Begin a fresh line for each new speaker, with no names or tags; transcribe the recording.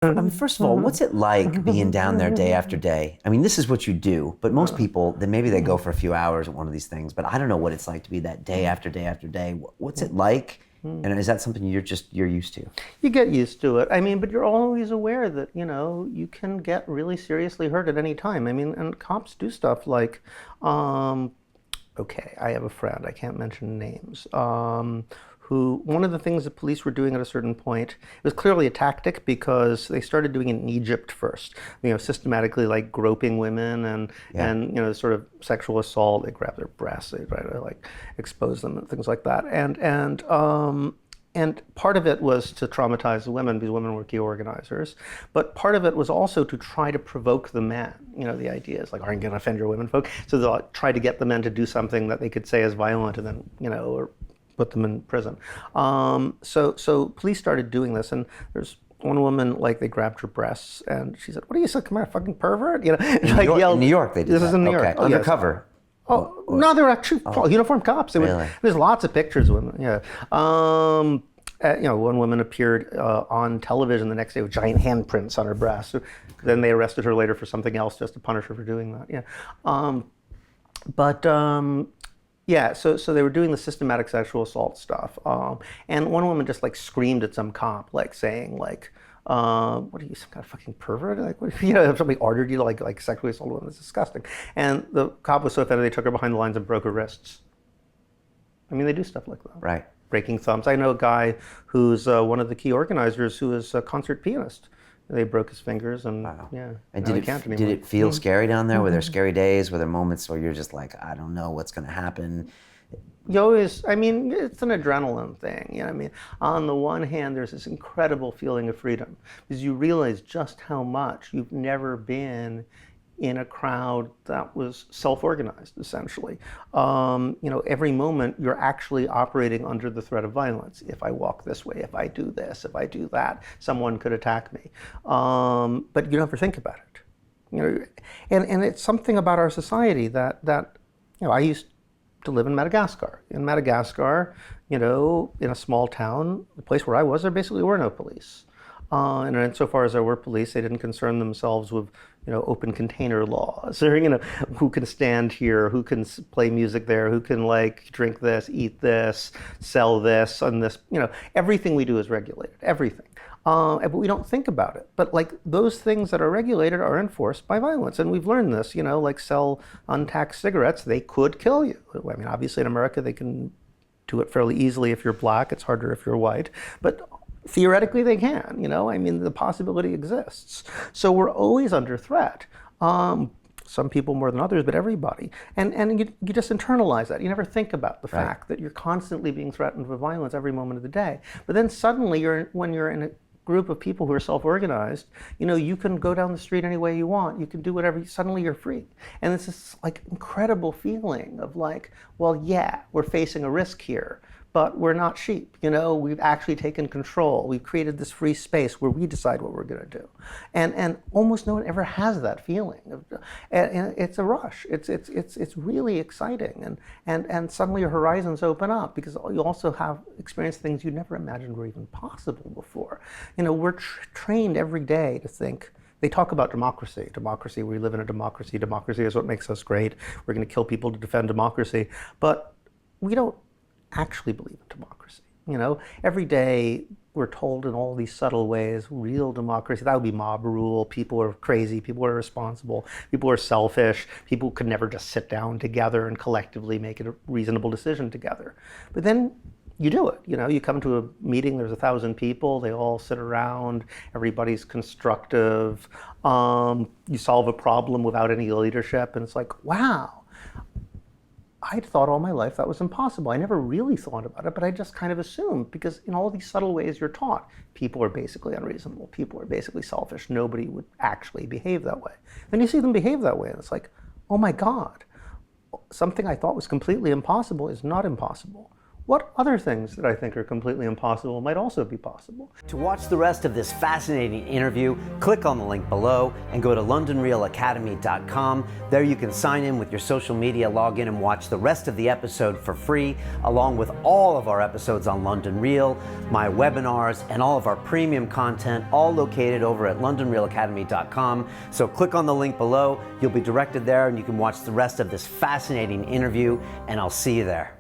I mean, first of all, what's it like being down there day after day? I mean, this is what you do, but most people, then maybe they go for a few hours at one of these things, but I don't know what it's like to be that day after day after day. What's it like? And is that something you're used to?
You get used to it. I mean, but you're always aware that, you can get really seriously hurt at any time. I mean, and cops do stuff like, okay, I have a friend, I can't mention names, who, one of the things the police were doing at a certain point, it was clearly a tactic because they started doing it in Egypt first, systematically like groping women and sort of sexual assault. They grab their breasts, they try to like expose them and things like that. And part of it was to traumatize the women because women were key organizers. But part of it was also to try to provoke the men. The idea is like, aren't you going to offend your women folk? So they'll like, try to get the men to do something that they could say is violent and then, or put them in prison. So police started doing this, and there's one woman, like they grabbed her breasts and she said, "What are you, some kind of fucking pervert?"
In New York they did
This
that.
is in New
Okay.
York. Oh,
Undercover.
Oh, no, they're actually uniformed cops.
Really?
There's lots of pictures of them. Yeah. One woman appeared on television the next day with giant handprints on her breast. Then they arrested her later for something else just to punish her for doing that. Yeah. So they were doing the systematic sexual assault stuff. And one woman just like screamed at some cop, like saying like, what are you, some kind of fucking pervert? Like, what, if somebody ordered you to like sexually assault a woman, that's disgusting. And the cop was so offended they took her behind the lines and broke her wrists. I mean, they do stuff like that.
Right.
Breaking thumbs. I know a guy who's one of the key organizers who is a concert pianist. They broke his fingers and yeah.
And
did
it feel scary down there? Were there scary days? Were there moments where you're just like, I don't know what's going to happen?
You always, I mean, it's an adrenaline thing. I mean, on the one hand, there's this incredible feeling of freedom because you realize just how much you've never been in a crowd that was self-organized, essentially. Every moment you're actually operating under the threat of violence. If I walk this way, if I do this, if I do that, someone could attack me. But you never think about it. And it's something about our society that I used to live in Madagascar. In Madagascar, in a small town, the place where I was, there basically were no police. And insofar as there were police, they didn't concern themselves with, open container laws, or, who can stand here, who can play music there, who can like drink this, eat this, sell this, and this, everything we do is regulated, everything. But we don't think about it. But like those things that are regulated are enforced by violence. And we've learned this, like sell untaxed cigarettes, they could kill you. I mean, obviously in America, they can do it fairly easily if you're black, it's harder if you're white. But theoretically they can, I mean, the possibility exists. So we're always under threat. Some people more than others, but everybody. And you just internalize that. You never think about the fact that you're constantly being threatened with violence every moment of the day. But then suddenly when you're in a group of people who are self-organized, you can go down the street any way you want. You can do whatever, suddenly you're free. And it's this like incredible feeling of like, well, yeah, we're facing a risk here, but we're not sheep. We've actually taken control. We've created this free space where we decide what we're going to do, and almost no one ever has that feeling. And it's a rush. It's really exciting, and suddenly your horizons open up because you also have experienced things you never imagined were even possible before. We're trained every day to think. They talk about democracy. Democracy, we live in a democracy. Democracy is what makes us great. We're going to kill people to defend democracy, but we don't actually believe in democracy. Every day we're told in all these subtle ways, real democracy, that would be mob rule, people are crazy, people are irresponsible, people are selfish, people could never just sit down together and collectively make a reasonable decision together. But then you do it. You come to a meeting, there's 1,000 people, they all sit around, everybody's constructive, you solve a problem without any leadership, and it's like, wow. I'd thought all my life that was impossible. I never really thought about it, but I just kind of assumed, because in all these subtle ways you're taught, people are basically unreasonable, people are basically selfish, nobody would actually behave that way. Then you see them behave that way, and it's like, oh my God, something I thought was completely impossible is not impossible. what other things that I think are completely impossible might also be possible.
To watch the rest of this fascinating interview, click on the link below and go to londonrealacademy.com. There you can sign in with your social media login and watch the rest of the episode for free, along with all of our episodes on London Real, my webinars, and all of our premium content, all located over at londonrealacademy.com. So click on the link below, you'll be directed there and you can watch the rest of this fascinating interview, and I'll see you there.